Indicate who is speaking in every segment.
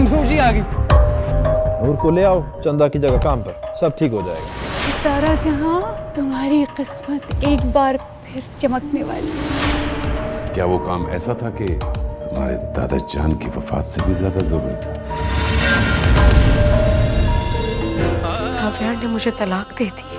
Speaker 1: नूर जी आ गई।
Speaker 2: नूर को ले आओ चंदा की जगह काम पर, सब ठीक हो जाएगा।
Speaker 3: सितारा जहां, तुम्हारी किस्मत एक बार फिर चमकने वाली।
Speaker 4: क्या वो काम ऐसा था कि तुम्हारे दादा जान की वफात से भी ज्यादा जरूरी था?
Speaker 5: साफिया ने मुझे तलाक दे दी।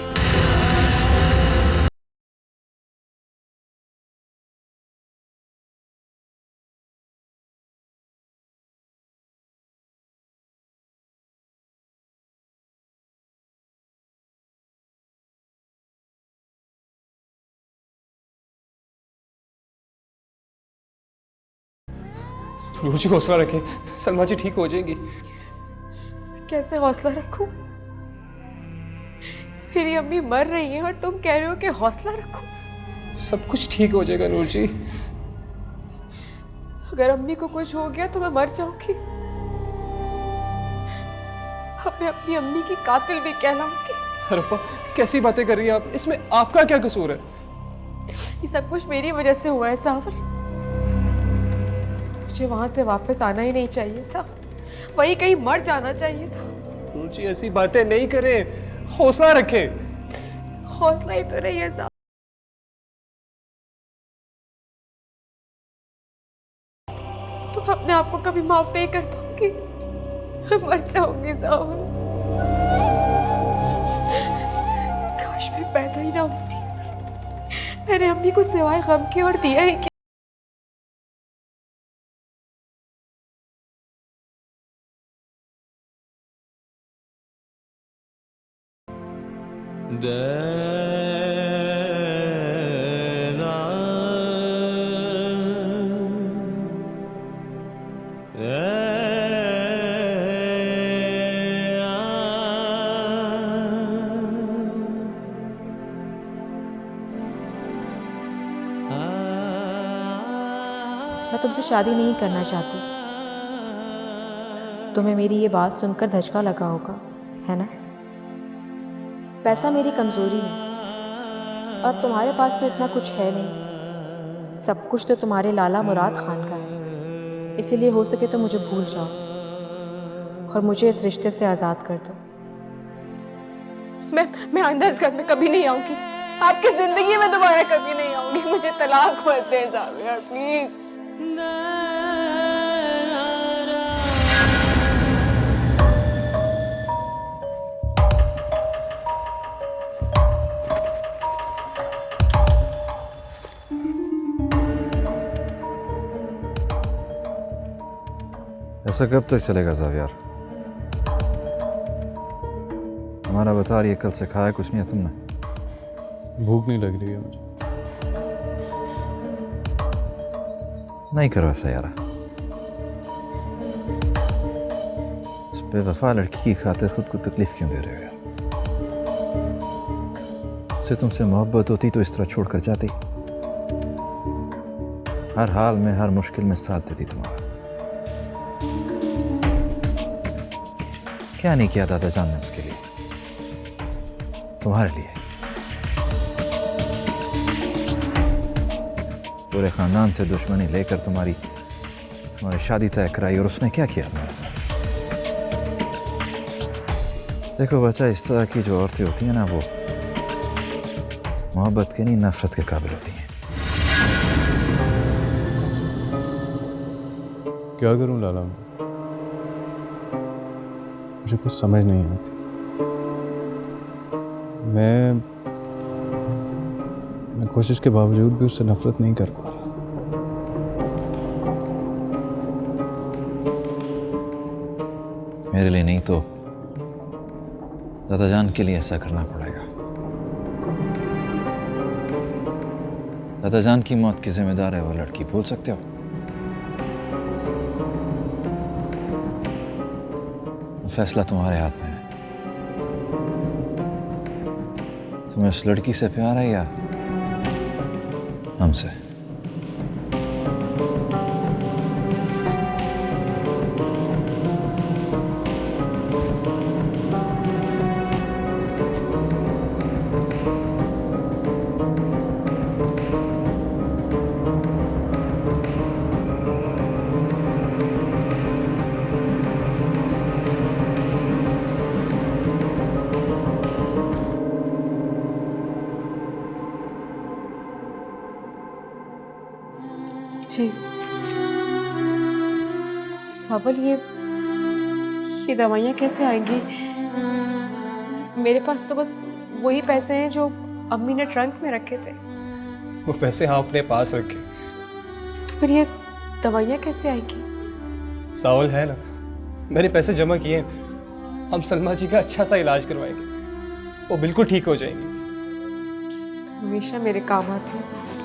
Speaker 1: नूर जी हौसला रखें, सलमा जी ठीक हो जाएंगी।
Speaker 5: कैसे हौसला रखूं? मेरी अम्मी मर रही है और तुम कह रहे हो कि हौसला रखो।
Speaker 1: सब कुछ ठीक हो जाएगा नूर जी।
Speaker 5: अगर अम्मी को कुछ हो गया तो मैं मर जाऊंगी। अब मैं अपनी अम्मी की कातिल भी कहलाऊंगी।
Speaker 1: रब्बा कैसी बातें कर रही हैं आप? इसमें आपका क्या कसूर है?
Speaker 5: ये सब कुछ मेरी वजह से हुआ है सावर। मुझे वहां से वापस आना ही नहीं चाहिए था, वही कहीं मर जाना चाहिए था।
Speaker 1: नूर जी ऐसी बातें नहीं करें, हौसला रखें।
Speaker 5: हौसला ही तो नहीं है साहब। तुम अपने आप को कभी माफ नहीं कर पाओगी। मैं मर जाऊंगी साहब। काश मैं पैदा ही ना होती। मैंने अम्मी को सिवाय गम के और दिया ही क्या।
Speaker 6: मैं तुमसे शादी नहीं करना चाहती। तुम्हें मेरी ये बात सुनकर धचका लगा होगा, है ना? पैसा मेरी कमज़ोरी है और तुम्हारे पास तो इतना कुछ है नहीं। सब कुछ तो तुम्हारे लाला मुराद खान का है। इसीलिए हो सके तो मुझे भूल जाओ और मुझे इस रिश्ते से आज़ाद कर दो।
Speaker 5: मैं आइंदा इस घर में कभी नहीं आऊंगी। आपकी जिंदगी में दोबारा कभी नहीं आऊंगी। मुझे तलाक मत दे साबिया, प्लीज।
Speaker 2: ऐसा कब तक चलेगा ज़ावियार? हमारा बता रही है, कल से खाया कुछ नहीं है तुमने?
Speaker 7: भूख नहीं लग रही है मुझे।
Speaker 2: नहीं करो ऐसा यार। उस बेवफा लड़की की खातिर खुद को तकलीफ क्यों दे रहे हो यार? उसे तुमसे मोहब्बत होती तो इस तरह छोड़कर जाती। हर हाल में हर मुश्किल में साथ देती तुम्हारा। क्या नहीं किया दादा जान ने उसके लिए, तुम्हारे लिए। पूरे खानदान से दुश्मनी लेकर तुम्हारी शादी तय कराई और उसने क्या किया तुम्हारे साथ? देखो बच्चा, इस तरह की जो औरतें होती हैं ना, वो मोहब्बत के नहीं नफरत के काबिल होती हैं।
Speaker 7: क्या करूं लाला? मुझे कुछ समझ नहीं आती। मैं कोशिश के बावजूद भी उससे नफरत नहीं कर पा रहा।
Speaker 2: मेरे लिए नहीं तो दादा जान के लिए ऐसा करना पड़ेगा। दादा जान की मौत की जिम्मेदार है वो लड़की, भूल सकते हो? फैसला तुम्हारे हाथ में है। तुम्हें उस लड़की से प्यार है या हमसे?
Speaker 6: जी सावल, ये दवाइयाँ कैसे आएंगी? मेरे पास तो बस वही पैसे हैं जो अम्मी ने ट्रंक में रखे थे।
Speaker 1: वो पैसे हाँ अपने पास रखे।
Speaker 6: तो फिर ये दवाइयाँ कैसे आएंगी?
Speaker 1: सावल है ना, मैंने पैसे जमा किए हैं। हम सलमा जी का अच्छा सा इलाज करवाएंगे, वो बिल्कुल ठीक हो जाएंगे।
Speaker 6: तो हमेशा मेरे काम आती हो सावल,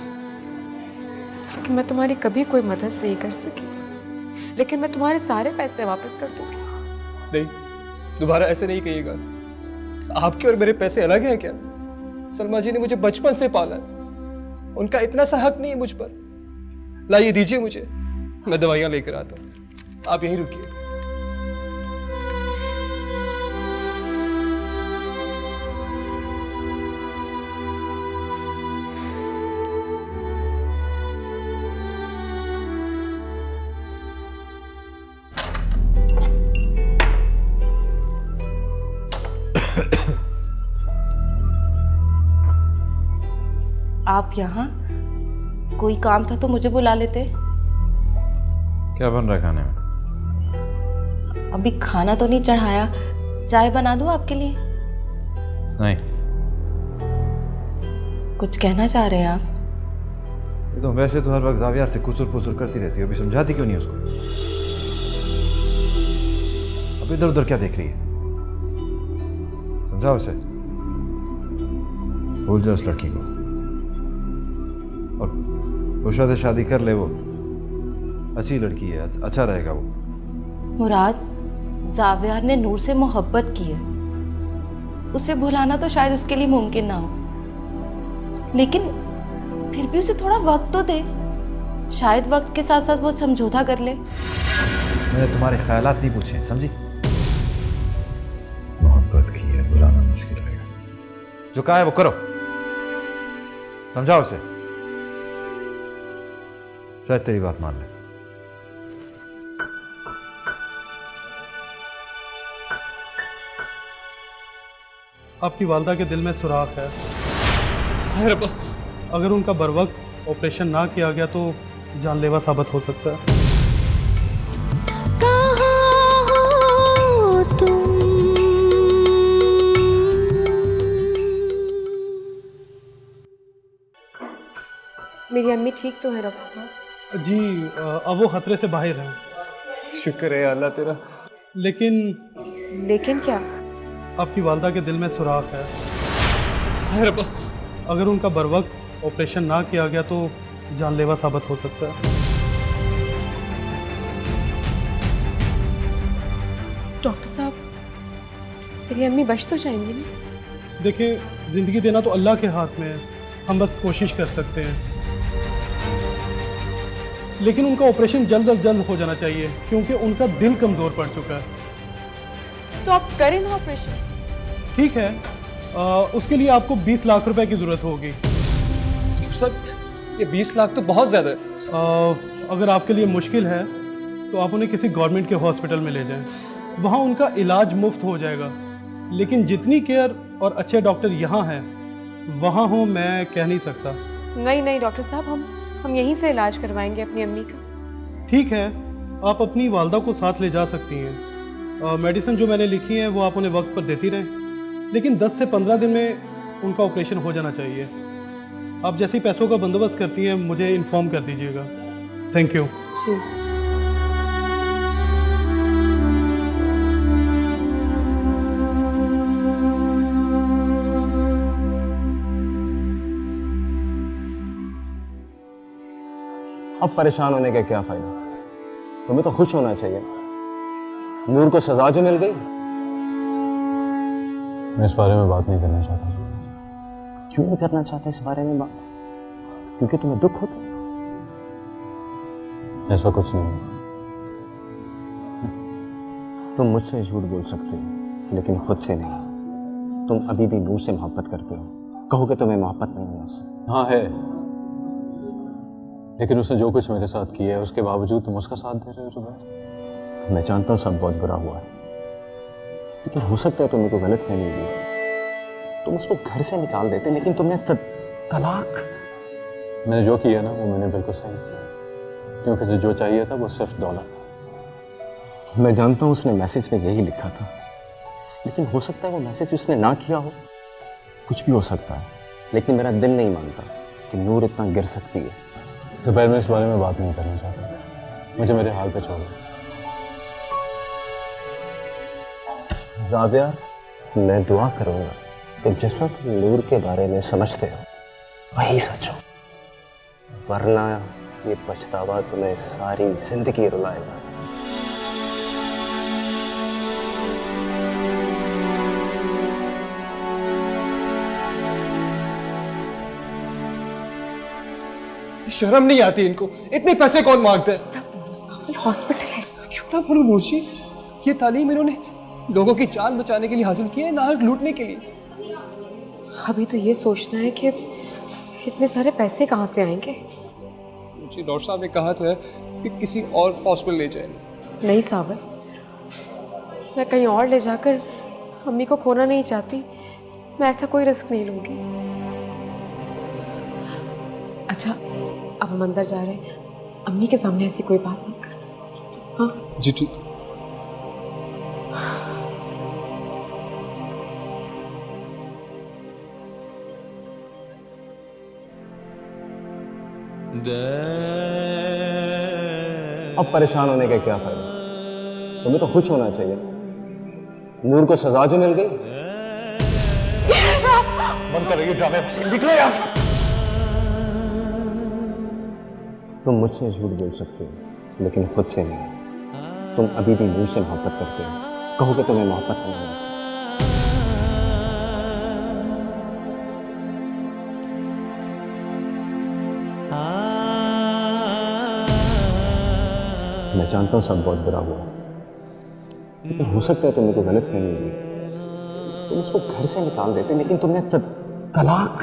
Speaker 6: लेकिन मैं तुम्हारी कभी कोई मदद नहीं कर सकी। लेकिन मैं तुम्हारे सारे पैसे वापस कर दूंगी।
Speaker 1: नहीं, दोबारा ऐसे नहीं कहिएगा। आपके और मेरे पैसे अलग हैं क्या? सलमा जी ने मुझे बचपन से पाला है, उनका इतना सा हक नहीं है मुझ पर। लाइए दीजिए मुझे, मैं दवाइयां लेकर आता हूँ, आप यहीं रुकिए।
Speaker 8: आप यहाँ? कोई काम था तो मुझे बुला लेते।
Speaker 2: क्या बन रहा है खाने में?
Speaker 8: अभी खाना तो नहीं चढ़ाया, चाय बना दूँ आपके लिए?
Speaker 2: नहीं।
Speaker 8: कुछ कहना चाह रहे हैं आप?
Speaker 2: ये तो वैसे तो हर वक्त जावियार से कुचुर पुचुर करती रहती है, अभी समझाती क्यों नहीं उसको? अब इधर उधर क्या देख रही है? समझाओ उसे, भूल जाओ उस लड़की को और उषा से शादी कर ले। वो अच्छी लड़की है, अच्छा रहेगा वो।
Speaker 8: मुराद, जावियार ने नूर से मोहब्बत की है, उसे भुलाना तो शायद उसके लिए मुमकिन ना हो, लेकिन फिर भी उसे थोड़ा वक्त तो दे। शायद वक्त के साथ साथ वो समझौता कर ले।
Speaker 2: मैंने तुम्हारे ख्यालात नहीं पूछे, समझी? मोहब्बत की है, बुलाना मुश्किल रहेगा। जो कहा है वो करो, समझाओ उसे, शायद तेरी बात मान ले।
Speaker 9: आपकी वालदा के दिल में सुराख है।
Speaker 1: हाय रब्बा,
Speaker 9: अगर उनका बरवक्त ऑपरेशन ना किया गया तो जानलेवा साबित हो सकता है।
Speaker 3: कहाँ हो तुम?
Speaker 6: मेरी अम्मी ठीक तो है डॉक्टर साहब?
Speaker 9: जी अब वो खतरे से बाहर हैं,
Speaker 1: शुक्र है अल्लाह तेरा।
Speaker 6: लेकिन क्या?
Speaker 9: आपकी वालदा के दिल में सुराख है।
Speaker 1: हाय रब्बा,
Speaker 9: अगर उनका बरवक्त ऑपरेशन ना किया गया तो जानलेवा साबित हो सकता है।
Speaker 6: डॉक्टर साहब, मेरी अम्मी बच तो जाएंगी ना?
Speaker 9: देखिए, ज़िंदगी देना तो अल्लाह के हाथ में है, हम बस कोशिश कर सकते हैं। लेकिन उनका ऑपरेशन जल्द अज जल्द हो जाना चाहिए क्योंकि उनका दिल कमज़ोर पड़ चुका है।
Speaker 6: तो आप करें ना ऑपरेशन।
Speaker 9: ठीक है, उसके लिए आपको 20 लाख रुपए की ज़रूरत होगी।
Speaker 1: सर ये 20 लाख तो बहुत ज़्यादा है।
Speaker 9: अगर आपके लिए मुश्किल है तो आप उन्हें किसी गवर्नमेंट के हॉस्पिटल में ले जाएं, वहाँ उनका इलाज मुफ्त हो जाएगा। लेकिन जितनी केयर और अच्छे डॉक्टर यहाँ हैं वहाँ हो मैं कह नहीं सकता।
Speaker 6: नहीं डॉक्टर साहब, हम यहीं से इलाज करवाएंगे अपनी अम्मी का।
Speaker 9: ठीक है, आप अपनी वालदा को साथ ले जा सकती हैं। मेडिसिन जो मैंने लिखी है वो आप उन्हें वक्त पर देती रहें, लेकिन 10 से 15 दिन में उनका ऑपरेशन हो जाना चाहिए। आप जैसे ही पैसों का बंदोबस्त करती हैं मुझे इन्फॉर्म कर दीजिएगा। Thank you.
Speaker 6: जी।
Speaker 10: अब परेशान होने का क्या फायदा? तुम्हें तो खुश होना चाहिए, नूर को सजा जो मिल गई।
Speaker 7: मैं इस बारे में बात नहीं करना चाहता।
Speaker 10: क्यों नहीं करना चाहते इस बारे में बात? क्योंकि तुम्हें दुख होता?
Speaker 7: ऐसा कुछ नहीं है।
Speaker 10: तुम मुझसे झूठ बोल सकते हो लेकिन खुद से नहीं। तुम अभी भी नूर से मोहब्बत करते हो, कहोगे तुम्हें मोहब्बत नहीं है उससे।
Speaker 7: हाँ है, लेकिन उसने जो कुछ मेरे साथ किया है उसके बावजूद तुम उसका साथ दे रहे हो जुबैर।
Speaker 10: मैं जानता हूँ सब बहुत बुरा हुआ है, लेकिन हो सकता है तुम्हें कोई गलत फहमी हुई है। तुम उसको घर से निकाल देते, लेकिन तुमने तलाक।
Speaker 7: मैंने जो किया ना वो मैंने बिल्कुल सही किया। क्योंकि जो चाहिए था वो सिर्फ दौलत था।
Speaker 10: मैं जानता हूँ उसने मैसेज में यही लिखा था, लेकिन हो सकता है वो मैसेज उसने ना किया हो। कुछ भी हो सकता है, लेकिन मेरा दिल नहीं मानता कि नूर इतना गिर सकती है।
Speaker 7: दोपहर में इस बारे में बात नहीं करना चाहता, मुझे मेरे हाल पे छोड़ो।
Speaker 10: जावियार, मैं दुआ करूंगा कि जैसा तुम नूर के बारे में समझते हो वही सच हो, वरना ये पछतावा तुम्हें सारी जिंदगी रुलाएगा।
Speaker 1: शर्म नहीं आती इनको? इतने पैसे कौन मांगता है?
Speaker 3: हॉस्पिटल है।
Speaker 1: क्यों ना बोलूं नूरजी, ये तालीम इन्होंने लोगों की जान बचाने के लिए हासिल की है, ना लूटने के लिए।
Speaker 6: अभी तो ये सोचना है कि इतने सारे पैसे कहाँ से आएंगे।
Speaker 1: मुझे डॉक्टर साहब ने कहा तो है कि किसी और हॉस्पिटल ले जाए।
Speaker 6: नहीं सावर, मैं कहीं और ले जाकर अम्मी को खोना नहीं चाहती। मैं ऐसा कोई रिस्क नहीं लूँगी। अच्छा, अब हम अंदर जा रहे हैं, अम्मी के सामने ऐसी कोई बात मत करना। हाँ
Speaker 1: जी ठीक।
Speaker 10: अब परेशान होने का क्या फायदा? तुम्हें तो खुश होना चाहिए। नूर को सजा जो मिल गई।
Speaker 1: बंद कर रही ड्रामे, निकलो यहाँ से।
Speaker 10: तुम मुझसे झूठ बोल सकते हो, लेकिन खुद से नहीं। तुम अभी भी नूर से मोहब्बत करते हो। कहो कि तुम्हें मोहब्बत नहीं है मुझसे। मैं जानता हूँ सब बहुत बुरा हुआ, लेकिन हो सकता है तुम्हें कोई गलत फहमी हुई। तुम उसको घर से निकाल देते, लेकिन तुमने तलाक।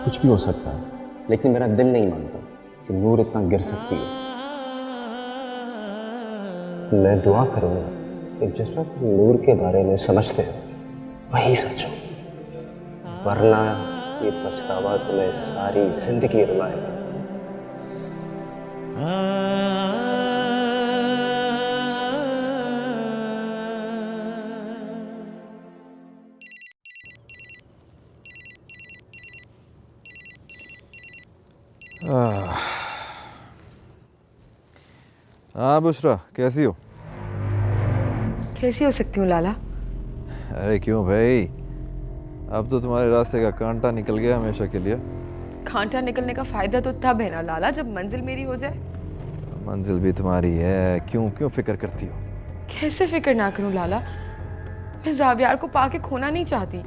Speaker 10: कुछ भी हो सकता है, लेकिन मेरा दिल नहीं मानता कि नूर इतना गिर सकती है। मैं दुआ करूंगा कि जैसा तुम नूर के बारे में समझते हो वही सच हो, वरना ये पछतावा तुम्हें सारी जिंदगी रुलाएगा।
Speaker 2: हाँ बुशरा, कैसी हो?
Speaker 6: कैसी हो सकती हूँ लाला?
Speaker 2: अरे क्यों भाई, अब तो तुम्हारे रास्ते का कांटा निकल गया हमेशा के लिए।
Speaker 5: कांटा निकलने का फायदा तो तब है ना लाला, जब मंजिल मेरी हो जाए।
Speaker 2: मंजिल भी तुम्हारी है, क्यों फिक्र करती हो?
Speaker 5: कैसे फिक्र ना करूं लाला, मैं जावियार को पाके खोना नहीं चाहती।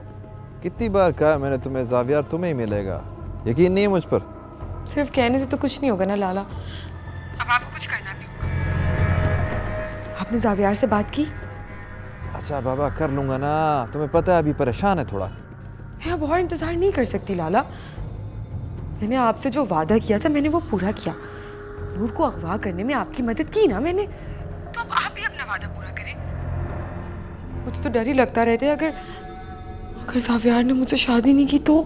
Speaker 2: कितनी बार कहा मैंने तुम्हें, जावियार तुम्हें ही मिलेगा। यकीन नहीं है मुझ पर?
Speaker 5: सिर्फ कहने से तो कुछ नहीं होगा ना लाला, अब आपको कुछ करना भी होगा। आपने जावियार से बात की?
Speaker 2: अच्छा बाबा, कर लूंगा ना। तुम्हें पता है अभी परेशान है थोड़ा।
Speaker 5: मैं अब और इंतजार नहीं कर सकती लाला। मैंने आपसे जो वादा किया था मैंने वो पूरा किया। नूर को अगवा करने में आपकी मदद की ना मैंने, तो अब आप भी अपना वादा पूरा करें। मुझे तो डर ही लगता रहता है, अगर जावियार ने मुझसे शादी नहीं की तो।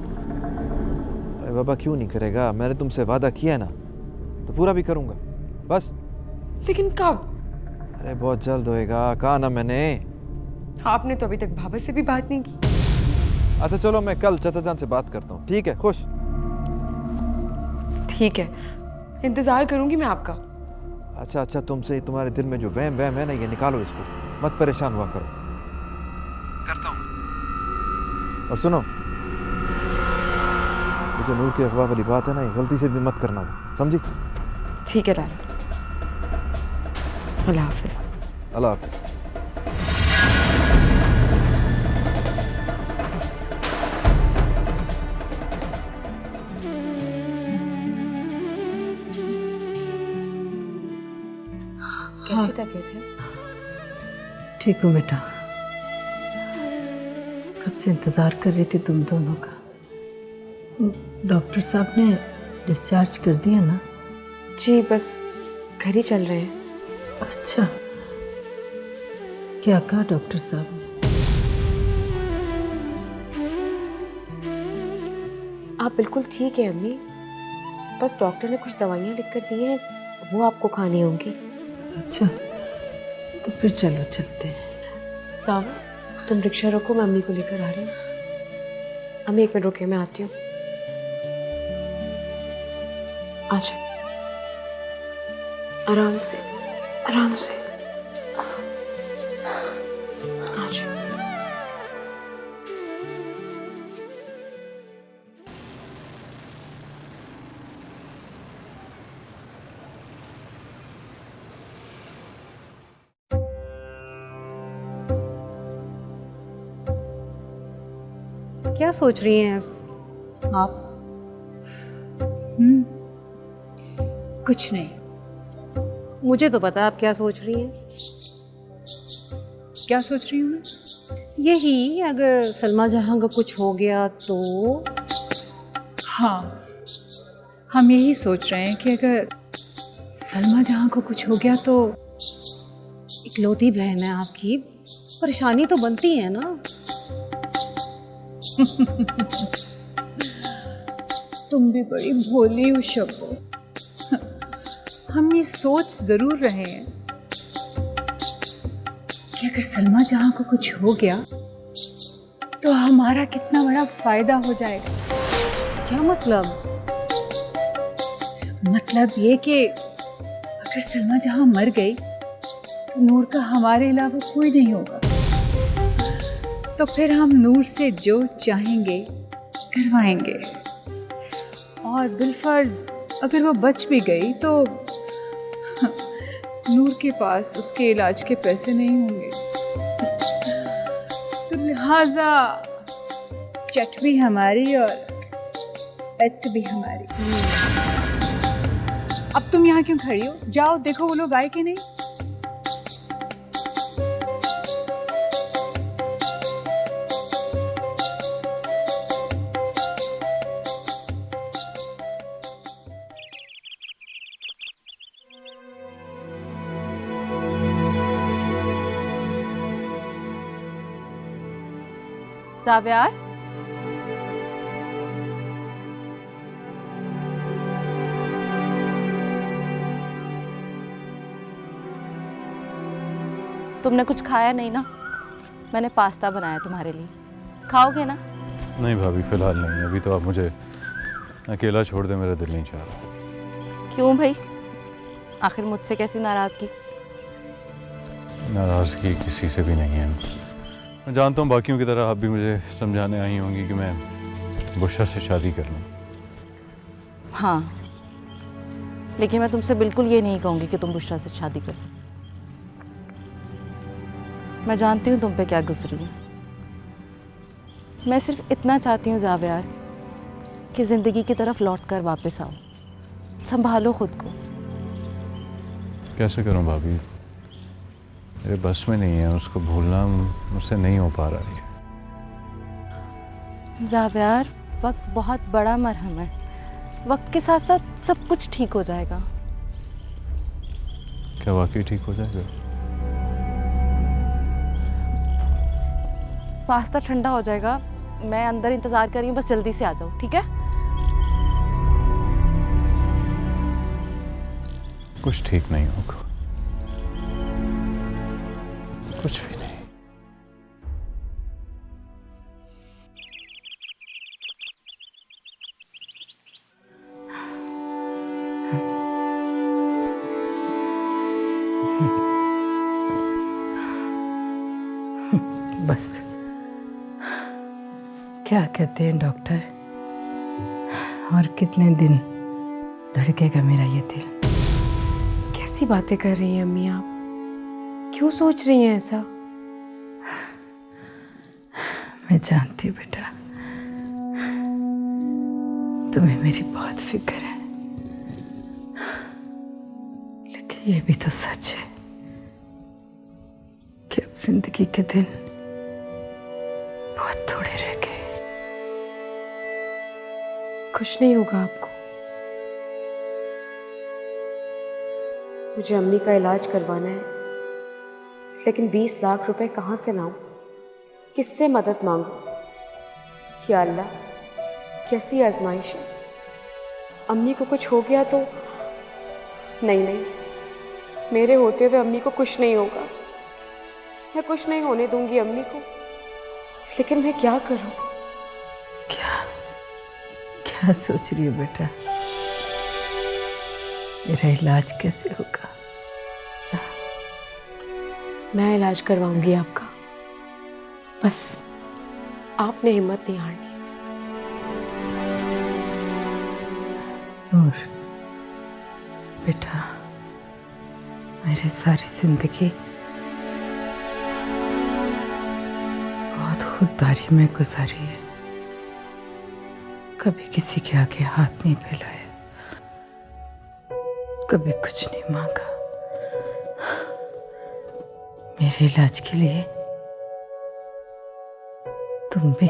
Speaker 2: अरे बाबा क्यों नहीं करेगा? मैंने तुमसे वादा किया है ना, तो पूरा भी करूंगा बस।
Speaker 5: लेकिन कब?
Speaker 2: अरे बहुत जल्द होएगा, कहा ना मैंने।
Speaker 5: आपने तो अभी तक बाबा से भी बात नहीं की।
Speaker 2: अच्छा चलो, मैं कल चाचा जान से बात करता हूँ, ठीक है? खुश?
Speaker 5: ठीक है, इंतजार करूंगी मैं आपका।
Speaker 2: अच्छा, तुमसे तुम्हारे दिल में जो वहम है ना, ये निकालो इसको, मत परेशान हुआ करो। करता हूँ। और सुनो, ये जो नूर की अगवा वाली बात है ना, ये गलती से भी मत करना, समझी?
Speaker 5: ठीक है लाला, अल्लाह हाफिज।
Speaker 2: अल्लाह हाफिज।
Speaker 6: कैसी तबीयत है?
Speaker 3: ठीक हूँ बेटा, कब से इंतज़ार कर रही थी तुम दोनों का। डॉक्टर साहब ने डिस्चार्ज कर दिया ना?
Speaker 6: जी, बस घर ही चल रहे हैं।
Speaker 3: अच्छा, क्या कहा डॉक्टर साहब ने?
Speaker 6: आप बिल्कुल ठीक है अम्मी, बस डॉक्टर ने कुछ दवाइयाँ लिख कर दी हैं, वो आपको खानी होंगी।
Speaker 3: अच्छा, तो फिर चलो चलते हैं।
Speaker 6: सावा तुम रिक्शा रोको, मैं अम्मी को लेकर आ रही हूँ। अम्मी 1 मिनट रुकिए, मैं आती हूँ। आज आराम से, आराम से। आज
Speaker 3: क्या सोच रही हैं आप? कुछ नहीं, मुझे तो पता है आप क्या सोच रही हैं। क्या सोच रही हूँ मैं? यही, अगर सलमा जहां का कुछ हो गया तो। हाँ, हम यही सोच रहे हैं कि अगर सलमा जहां को कुछ हो गया तो इकलौती बहन है आपकी, परेशानी तो बनती है ना। तुम भी बड़ी भोली हो शब्बो। हम ये सोच जरूर रहे हैं कि अगर सलमा जहां को कुछ हो गया तो हमारा कितना बड़ा फायदा हो जाएगा। क्या मतलब? मतलब ये कि अगर सलमा जहां मर गई तो नूर का हमारे अलावा कोई नहीं होगा, तो फिर हम नूर से जो चाहेंगे करवाएंगे। और बिलफर्ज अगर वो बच भी गई तो नूर के पास उसके इलाज के पैसे नहीं होंगे, तो लिहाजा चट भी हमारी और पेट भी हमारी। अब तुम यहाँ क्यों खड़ी हो? जाओ देखो वो लोग आए कि नहीं।
Speaker 8: जावियार, तुमने कुछ खाया नहीं ना? मैंने पास्ता बनाया तुम्हारे लिए, खाओगे ना?
Speaker 7: नहीं भाभी, फिलहाल नहीं। अभी तो आप मुझे अकेला छोड़ दे, मेरा दिल नहीं चाह रहा।
Speaker 8: क्यों भाई? आखिर मुझसे कैसी नाराजगी?
Speaker 7: नाराज़गी किसी से भी नहीं है। मैं जानता हूँ बाकियों की तरह आप भी मुझे समझाने आई होंगी कि मैं बुशरा से शादी कर लूँ।
Speaker 8: हाँ, लेकिन मैं तुमसे बिल्कुल ये नहीं कहूँगी कि तुम बुशरा से शादी करो। मैं जानती हूँ तुम पे क्या गुजरी है। मैं सिर्फ इतना चाहती हूँ जावियार कि ज़िंदगी की तरफ लौट कर वापस आओ, संभालो खुद को।
Speaker 7: कैसे करूँ भाभी? मेरे बस में नहीं है, उसको भूलना मुझसे नहीं हो पा रहा है।
Speaker 8: जावियार, वक्त बहुत बड़ा मरहम है, वक्त के साथ साथ सब कुछ ठीक हो जाएगा।
Speaker 7: क्या वाकई ठीक हो जाएगा?
Speaker 8: पास्ता ठंडा हो जाएगा, मैं अंदर इंतजार कर रही हूँ, बस जल्दी से आ जाओ, ठीक है?
Speaker 7: कुछ ठीक नहीं होगा, कुछ भी नहीं।
Speaker 3: बस क्या कहते हैं डॉक्टर, और कितने दिन धड़केगा मेरा ये दिल?
Speaker 6: कैसी बातें कर रही हैं अम्मी आप? क्यों सोच रही हैं ऐसा?
Speaker 3: मैं जानती हूँ बेटा, तुम्हें मेरी बहुत फिक्र है, लेकिन ये भी तो सच है कि अब जिंदगी के दिन बहुत थोड़े रह गए।
Speaker 6: कुछ नहीं होगा आपको। मुझे अम्मी का इलाज करवाना है, लेकिन 20 लाख रुपए कहाँ से लाऊं? किससे मदद मांगूं? या अल्लाह, कैसी आजमाइश है। अम्मी को कुछ हो गया तो नहीं, मेरे होते हुए अम्मी को कुछ नहीं होगा। मैं कुछ नहीं होने दूंगी अम्मी को। लेकिन मैं क्या करूं?
Speaker 3: क्या सोच रही हो बेटा? मेरा इलाज कैसे होगा?
Speaker 6: मैं इलाज करवाऊंगी आपका, बस आपने हिम्मत नहीं हारनी।
Speaker 3: नूर बेटा, मेरी सारी जिंदगी बहुत खुददारी में गुजारी है। कभी किसी के आगे हाथ नहीं फैलाया, कभी कुछ नहीं मांगा। मेरे इलाज के लिए तुम भी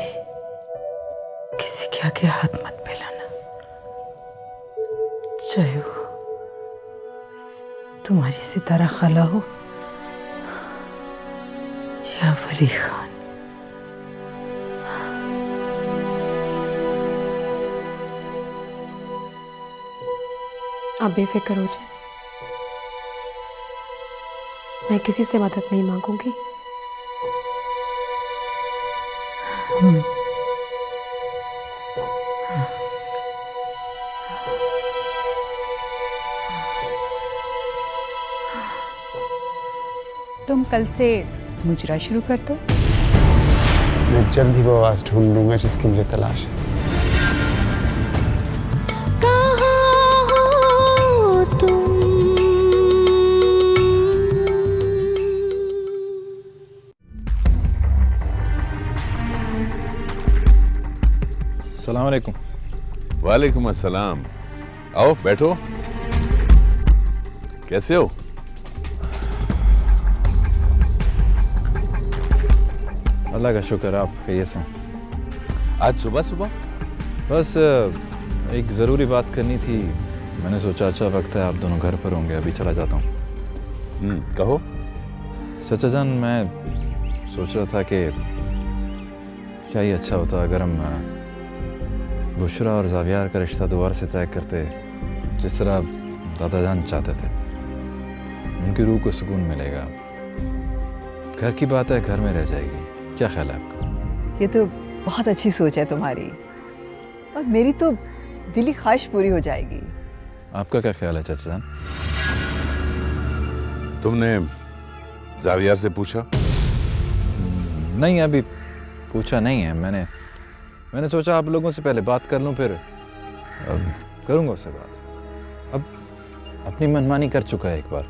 Speaker 3: किसी के आगे हाथ मत फैलाना, चाहे वो तुम्हारी सितारा खाला हो या वली खान।
Speaker 6: आप बेफिक्र हो जाए, मैं किसी से मदद नहीं मांगूंगी।
Speaker 3: तुम कल से मुजरा शुरू कर दो।
Speaker 10: मैं जल्द ही वो आवाज़ ढूंढ लूंगा जिसकी मुझे तलाश है।
Speaker 7: अस्सलाम वालेकुम।
Speaker 4: वालेकुम अस्सलाम। आओ बैठो। कैसे हो?
Speaker 2: अल्लाह का शुक्र, आप खैरियत से हैं?
Speaker 4: आज सुबह सुबह?
Speaker 2: बस एक ज़रूरी बात करनी थी। मैंने सोचा अच्छा वक्त है, आप दोनों घर पर होंगे, अभी चला जाता हूँ।
Speaker 4: कहो।
Speaker 2: चाचा जान, मैं सोच रहा था कि क्या ही अच्छा होता अगर हम बुशरा और जावियार का रिश्ता दोबारा से तय करते, जिस तरह दादा जान चाहते थे। उनकी रूह को सुकून मिलेगा। घर की बात है, घर में रह जाएगी। क्या ख्याल है आपका?
Speaker 3: ये तो बहुत अच्छी सोच है तुम्हारी, और मेरी तो दिली ख्वाहिश पूरी हो जाएगी।
Speaker 2: आपका क्या ख्याल है चाचा जान?
Speaker 4: तुमने जावियार से पूछा?
Speaker 2: नहीं, अभी पूछा नहीं है। मैंने सोचा आप लोगों से पहले बात कर लूं, फिर करूंगा उससे बात। अब अपनी मनमानी कर चुका है एक बार,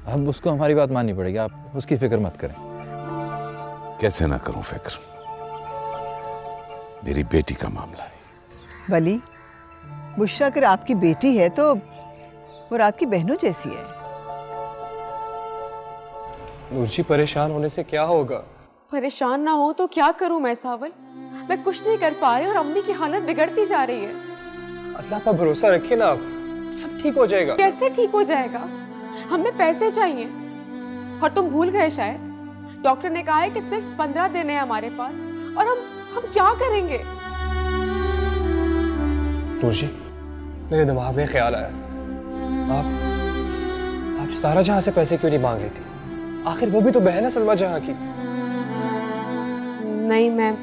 Speaker 2: अब उसको हमारी बात माननी पड़ेगी। आप उसकी फिक्र मत करें।
Speaker 4: कैसे ना करूं फिक्र, मेरी बेटी का मामला है।
Speaker 3: वली, बुशरा अगर आपकी बेटी है तो वो रात की बहनों जैसी है।
Speaker 1: नूरजी, परेशान होने से क्या होगा?
Speaker 6: परेशान ना हो तो क्या करूं मैं सावल? मैं कुछ नहीं कर पा रही और अम्मी की हालत बिगड़ती जा रही है।
Speaker 1: अल्लाह पर भरोसा रखिए ना, आप सब ठीक हो जाएगा।
Speaker 6: कैसे ठीक हो जाएगा? हमें पैसे चाहिए, और तुम भूल गए शायद। डॉक्टर ने कहा है कि सिर्फ 15 दिन है हमारे पास, और हम क्या करेंगे?
Speaker 1: नूरजी, मेरे दिमाग में ख्याल आया, आप सारा जहां से पैसे क्यों नहीं मांग लेती? आखिर वो भी तो बहन है सलमा जहां की।
Speaker 6: नहीं, मैं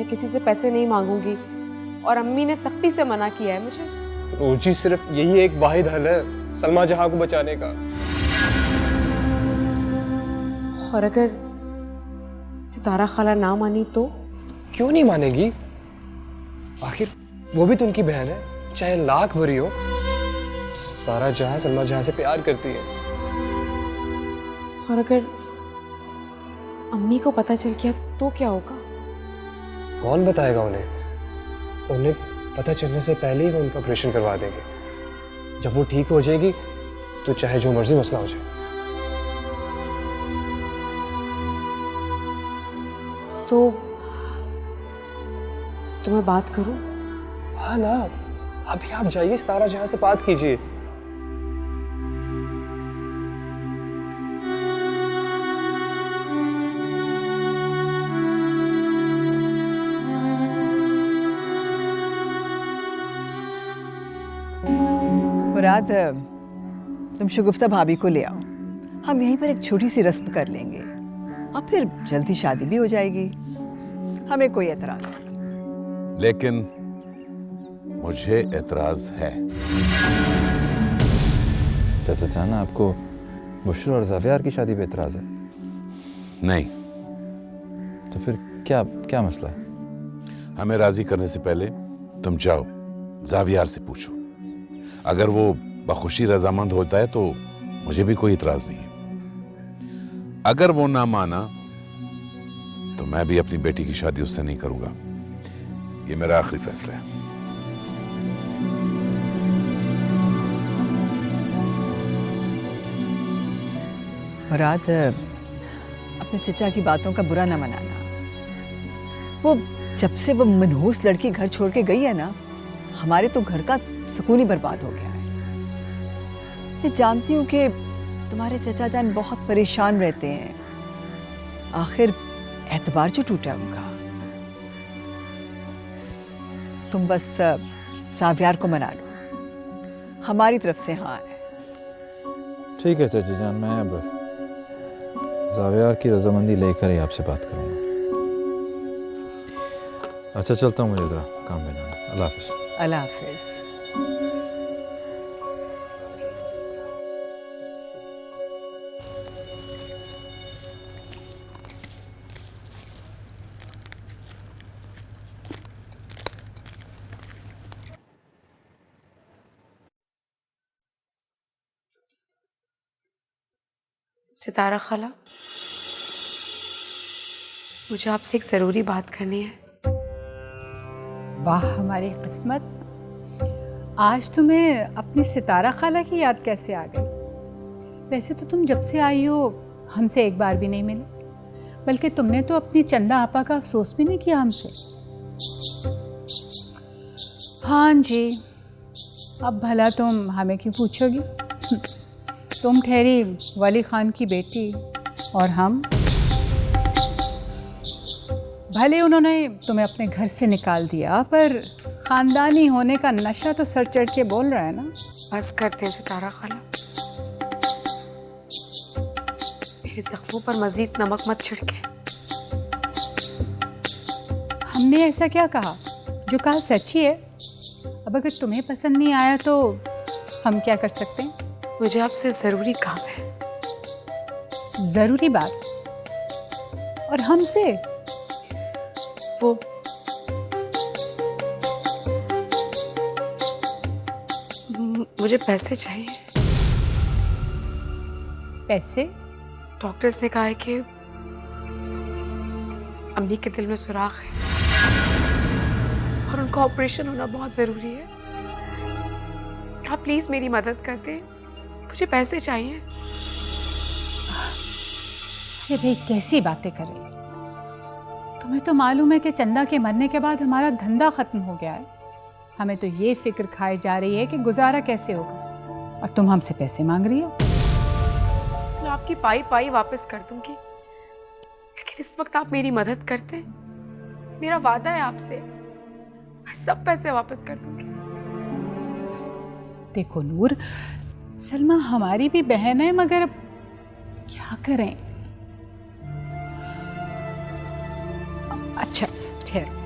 Speaker 6: किसी से पैसे नहीं मांगूंगी, और अम्मी ने सख्ती से मना किया है मुझे।
Speaker 1: नूरजी, सिर्फ यही एक वाहिद हल है सलमा जहां को बचाने का।
Speaker 6: और अगर सितारा खाला ना मानी तो?
Speaker 1: क्यों नहीं मानेगी? आखिर वो भी तो उनकी बहन है, चाहे लाख बुरी हो। सारा जहां सलमा जहां से प्यार करती है।
Speaker 6: और अगर अम्मी को पता चल गया तो क्या होगा?
Speaker 1: कौन बताएगा उन्हें? उन्हें पता चलने से पहले ही वो उनका ऑपरेशन करवा देंगे। जब वो ठीक हो जाएगी तो चाहे जो मर्जी मसला हो जाए।
Speaker 6: तो मैं बात करूं?
Speaker 1: हाँ ना, अभी आप जाइए, सितारा जहां से बात कीजिए।
Speaker 11: मुराद, तुम शगुफ्ता भाभी को ले आओ, हम यहीं पर एक छोटी सी रस्म कर लेंगे और फिर जल्दी शादी भी हो जाएगी। हमें कोई एतराज नहीं।
Speaker 4: लेकिन मुझे एतराज है।
Speaker 2: चाचा जान, आपको बुशरा और जावियार की शादी पे एतराज है?
Speaker 4: नहीं,
Speaker 2: तो फिर क्या क्या मसला है?
Speaker 4: हमें राजी करने से पहले तुम जाओ जावियार से पूछो। अगर वो बखुशी रजामंद होता है तो मुझे भी कोई इतराज नहीं है। अगर वो ना माना तो मैं भी अपनी बेटी की शादी उससे नहीं करूंगा। ये मेरा आखिरी फैसला है।
Speaker 11: मुराद, अपने चचा की बातों का बुरा ना मनाना। वो जब से वो मनहूस लड़की घर छोड़ के गई है ना, हमारे तो घर का सुकून ही बर्बाद हो गया है। मैं जानती हूँ कि तुम्हारे चचा जान बहुत परेशान रहते हैं। आखिर एतबार जो टूटा है उनका। तुम बस सावियार को मना लो, हमारी तरफ से हाँ है।
Speaker 2: ठीक है चाची जान, मैं अब जावियार की रजामंदी लेकर ही आपसे बात करूंगा। अच्छा चलता हूँ, मुझे ज़रा काम में जाना है। अल्लाह हाफिज़।
Speaker 11: अल्लाह हाफिज़।
Speaker 5: सितारा खाला, मुझे आपसे एक ज़रूरी बात करनी है।
Speaker 3: वाह हमारी किस्मत, आज तुम्हें अपनी सितारा खाला की याद कैसे आ गई? वैसे तो तुम जब से आई हो हमसे एक बार भी नहीं मिले, बल्कि तुमने तो अपनी चंदा आपा का अफसोस भी नहीं किया हमसे। हाँ जी, अब भला तुम हमें क्यों पूछोगी? तुम ठहरी वली खान की बेटी और हम, भले उन्होंने तुम्हें अपने घर से निकाल दिया, पर ख़ानदानी होने का नशा तो सर चढ़ के बोल रहा है ना।
Speaker 5: बस करते हैं सितारा खाला, मेरे जख्मों पर मजीद नमक मत छिड़के।
Speaker 3: हमने ऐसा क्या कहा? जो कहा सच ही है। अब अगर तुम्हें पसंद नहीं आया तो हम क्या कर सकते हैं?
Speaker 5: मुझे आपसे ज़रूरी काम है।
Speaker 3: ज़रूरी बात? और हमसे?
Speaker 5: वो मुझे पैसे चाहिए।
Speaker 3: पैसे?
Speaker 5: डॉक्टर्स ने कहा है कि अम्मी के दिल में सुराख है और उनका ऑपरेशन होना बहुत ज़रूरी है। आप प्लीज़ मेरी मदद कर दें, मुझे पैसे चाहिए।
Speaker 3: अरे भाई कैसी बातें कर रही? तुम्हें तो मालूम है कि चंदा के मरने के बाद हमारा धंधा ख़त्म हो गया है। हमें तो ये फिक्र खाई जा रही है कि गुजारा कैसे होगा, और तुम हमसे पैसे मांग रही हो।
Speaker 5: मैं आपकी पाई पाई वापस कर दूंगी, लेकिन इस वक्त आप मेरी मदद करते हैं। मेरा वादा है आपसे, मैं सब पैसे वापस कर दूंगी।
Speaker 3: देखो नूर, सलमा हमारी भी बहन है, मगर अब क्या करें? अच्छा ठहरो।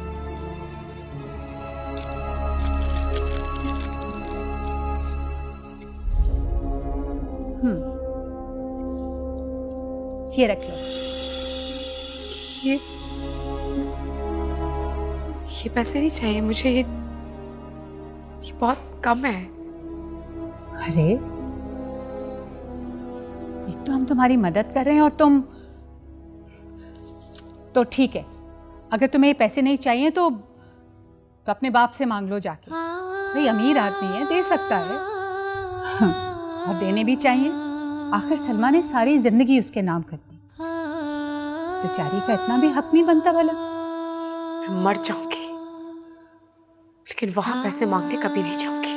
Speaker 3: ये रख लो।
Speaker 5: ये पैसे नहीं चाहिए मुझे, ये बहुत कम है।
Speaker 3: अरे एक तो हम तुम्हारी मदद कर रहे हैं और तुम तो ठीक है, अगर तुम्हें ये पैसे नहीं चाहिए तो अपने बाप से मांग लो जाके। भाई अमीर आदमी है, दे सकता है। और देने भी चाहिए, आखिर सलमा ने सारी जिंदगी उसके नाम कर दी। उस बेचारी का इतना भी हक नहीं बनता भला।
Speaker 5: मैं मर जाऊंगी, लेकिन वहां पैसे मांगने कभी नहीं जाऊंगी।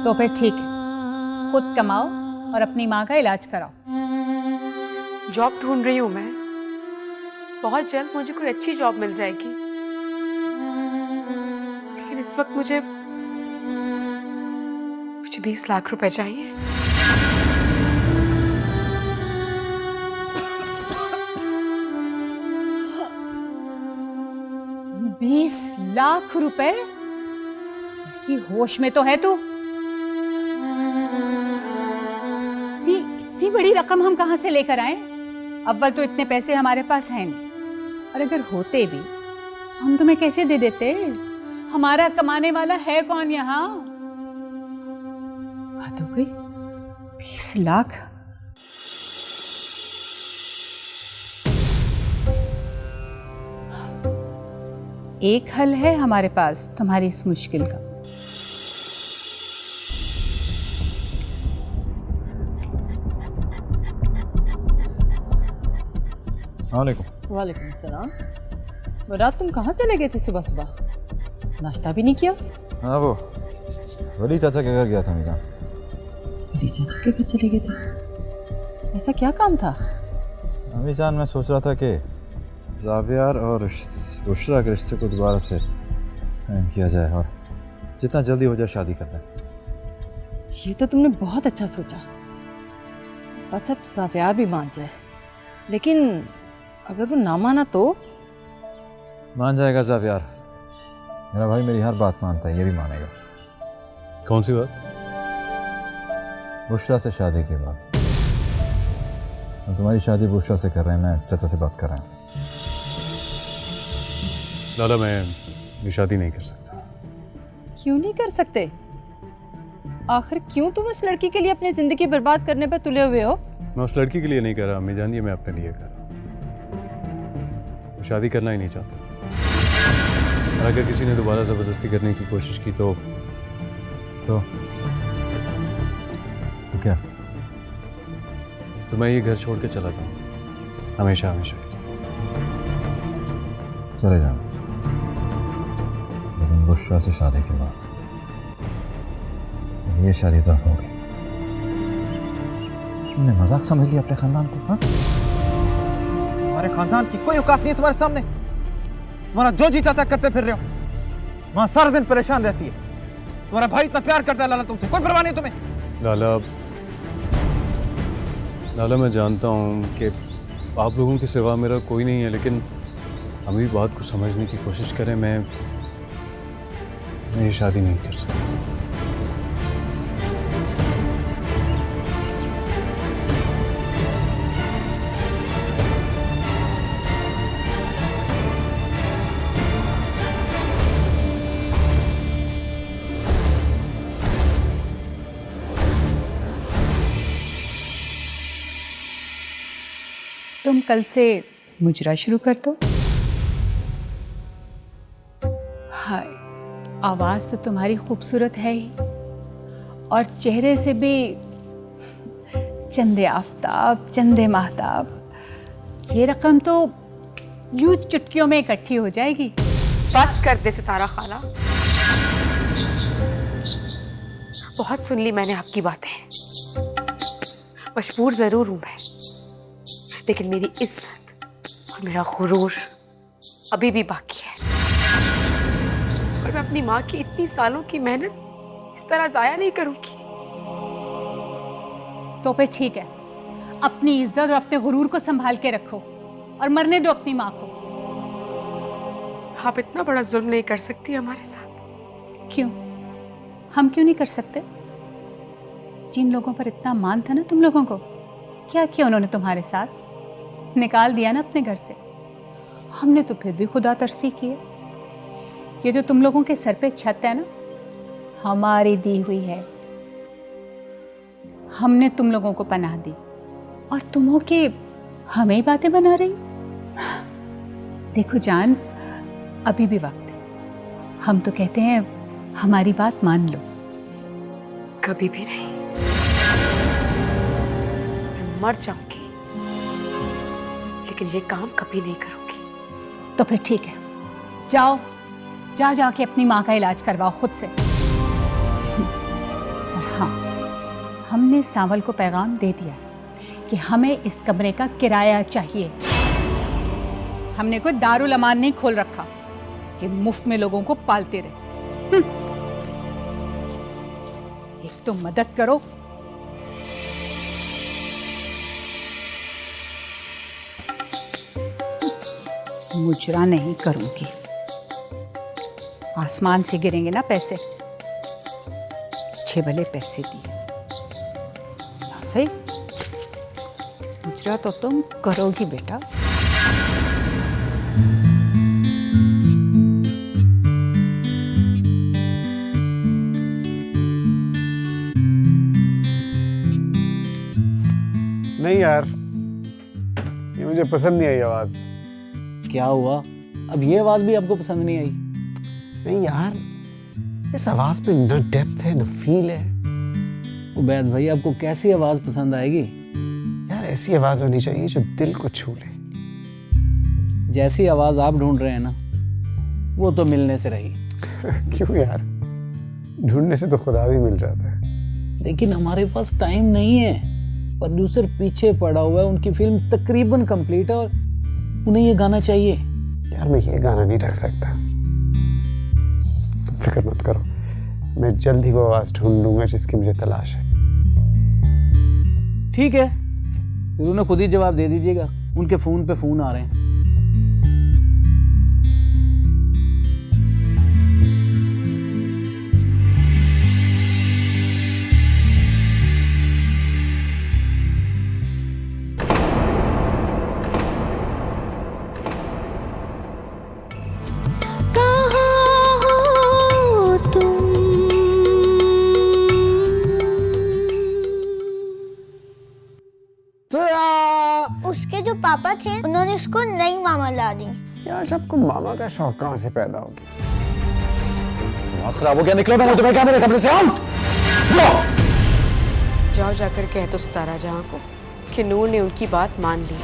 Speaker 3: तो फिर ठीक है, खुद कमाओ और अपनी माँ का इलाज कराओ।
Speaker 5: जॉब ढूंढ रही हूँ मैं, बहुत जल्द मुझे कोई अच्छी जॉब मिल जाएगी, लेकिन इस वक्त मुझे 20 लाख रुपए चाहिए।
Speaker 11: बीस लाख रुपए की होश में तो है तू? इतनी बड़ी रकम हम कहां से लेकर आए? अव्वल तो इतने पैसे हमारे पास हैं नहीं, और अगर होते भी हम तुम्हें कैसे दे देते? हमारा कमाने वाला है कौन यहाँ? बात हो गई। 20 लाख। एक हल है हमारे पास तुम्हारी इस मुश्किल का।
Speaker 12: वालेकुम सलाम। मुराद, तुम कहाँ चले गए थे सुबह सुबह? नाश्ता भी नहीं किया?
Speaker 2: हाँ, वो वली चाचा के घर गया था मीजान।
Speaker 12: वली चाचा के घर चले गए थे? ऐसा क्या काम था?
Speaker 2: मीजान, मैं सोच रहा था कि जावियार और बुशरा के रिश्ते को दोबारा से कायम किया जाए और जितना जल्दी हो जाए शादी कर दें।
Speaker 12: ये तो तुमने बहुत अच्छा सोचा। बस अब जावियार भी मान जाए, लेकिन अगर वो ना माना तो?
Speaker 2: मान जाएगा जावियार। मेरा भाई मेरी हर बात मानता है, ये भी मानेगा।
Speaker 7: कौन सी बात?
Speaker 2: बुशरा से शादी के बाद। हम तुम्हारी शादी बुशरा से कर रहे हैं, मैं चाचा से बात कर रहा हूँ।
Speaker 7: लाला, मैं ये शादी नहीं कर सकता।
Speaker 12: क्यों नहीं कर सकते? आखिर क्यों तुम उस लड़की के लिए अपनी जिंदगी बर्बाद करने पर तुले हुए हो?
Speaker 7: मैं उस लड़की के लिए नहीं कर रहा अम्मी जान, ये मैं अपने लिए कर रहा हूँ। शादी करना ही नहीं चाहता, और अगर किसी ने दोबारा ज़बरदस्ती करने की कोशिश की तो
Speaker 2: क्या?
Speaker 7: तो मैं ये घर छोड़ के चला जाऊँ, हमेशा हमेशा के लिए।
Speaker 2: चले जाओ, लेकिन बुशरा से शादी के बाद। ये शादी तो हो गई। तुमने मजाक समझ लिया अपने खानदान को? हाँ, हमारे खानदान की कोई औकात नहीं है तुम्हारे सामने। तुम्हारा जो जी चाहता करते फिर रहे हो। वहां सारा दिन परेशान रहती है। तुम्हारा भाई इतना प्यार करता है लाला तुमसे, कोई परवाह नहीं तुम्हें।
Speaker 7: लाला, मैं जानता हूँ कि आप लोगों के सिवा मेरा कोई नहीं है, लेकिन हम भी बात को समझने की कोशिश करें। मैं ये शादी नहीं कर सकता।
Speaker 11: तुम कल से मुजरा शुरू कर दो। हाय, आवाज़ तो तुम्हारी खूबसूरत है ही, और चेहरे से भी चंदे आफताब, चंदे महताब। ये रकम तो यूं चुटकियों में इकट्ठी हो जाएगी।
Speaker 5: बस कर दे सितारा खाला, बहुत सुन ली मैंने आपकी बातें। मजबूर जरूर हूं मैं, लेकिन मेरी इज्जत और मेरा गुरूर अभी भी बाकी है, और मैं अपनी माँ की इतनी सालों की मेहनत इस तरह जाया नहीं करूंगी।
Speaker 11: तो फिर ठीक है, अपनी इज्जत और अपने गुरूर को संभाल के रखो और मरने दो अपनी माँ को।
Speaker 5: आप इतना बड़ा जुल्म नहीं कर सकती हमारे साथ।
Speaker 11: क्यों? हम क्यों नहीं कर सकते? जिन लोगों पर इतना मान था ना तुम लोगों को, क्या किया उन्होंने तुम्हारे साथ? निकाल दिया ना अपने घर से। हमने तो फिर भी खुदा तरसी की है। ये जो तुम लोगों के सर पे छत है ना, हमारी दी हुई है। हमने तुम लोगों को पनाह दी, और तुम हो के हमें ही बातें बना रही। देखो जान, अभी भी वक्त है। हम तो कहते हैं हमारी बात मान लो।
Speaker 5: कभी भी नहीं। मैं मर जाऊंगी, लेकिन ये काम कभी नहीं करूंगी।
Speaker 11: तो फिर ठीक है, जाओ जाके अपनी माँ का इलाज करवाओ खुद से। और हाँ, हमने सांवल को पैगाम दे दिया कि हमें इस कमरे का किराया चाहिए। हमने कोई दारुल अमान नहीं खोल रखा कि मुफ्त में लोगों को पालते रहे। एक तुम मदद करो। मुजरा नहीं करूंगी। आसमान से गिरेंगे ना पैसे, अच्छे भले पैसे दिए ना, सही मुजरा तो तुम करोगी बेटा।
Speaker 13: नहीं यार, ये मुझे पसंद नहीं आई आवाज।
Speaker 10: क्या हुआ? अब ये आवाज़ भी आपको पसंद नहीं आई?
Speaker 13: नहीं यार, इस आवाज में ना डेप्थ है ना फील है।
Speaker 10: उबैद भाई, आपको कैसी आवाज़ पसंद आएगी?
Speaker 13: यार ऐसी आवाज होनी चाहिए जो दिल को छू ले।
Speaker 10: जैसी आवाज़ आप ढूंढ रहे हैं ना, वो तो मिलने से रही।
Speaker 13: क्यों यार, ढूंढने से तो खुदा भी मिल जाता है।
Speaker 10: लेकिन हमारे पास टाइम नहीं है। प्रोड्यूसर पीछे पड़ा हुआ है, उनकी फिल्म तकरीबन कंप्लीट है और उन्हें ये गाना चाहिए।
Speaker 13: यार मैं ये गाना नहीं रख सकता। तुम फिक्र मत करो, मैं जल्द ही वो आवाज ढूंढ लूंगा जिसकी मुझे तलाश है।
Speaker 10: ठीक है, फिर उन्हें खुद ही जवाब दे दीजिएगा। उनके फोन पे फोन आ रहे हैं।
Speaker 14: उसके जो पापा थे उन्होंने उसको नई मामा ला दी।
Speaker 13: यार सबको मामा का शौक कहाँ से पैदा हो गया?
Speaker 10: बहुत खराब हो गया, निकलो मैं तुम्हें क्या मेरे कमरे से आउट।
Speaker 5: जाओ जाकर कह दो सितारा जहां को कि नूर ने उनकी बात मान ली।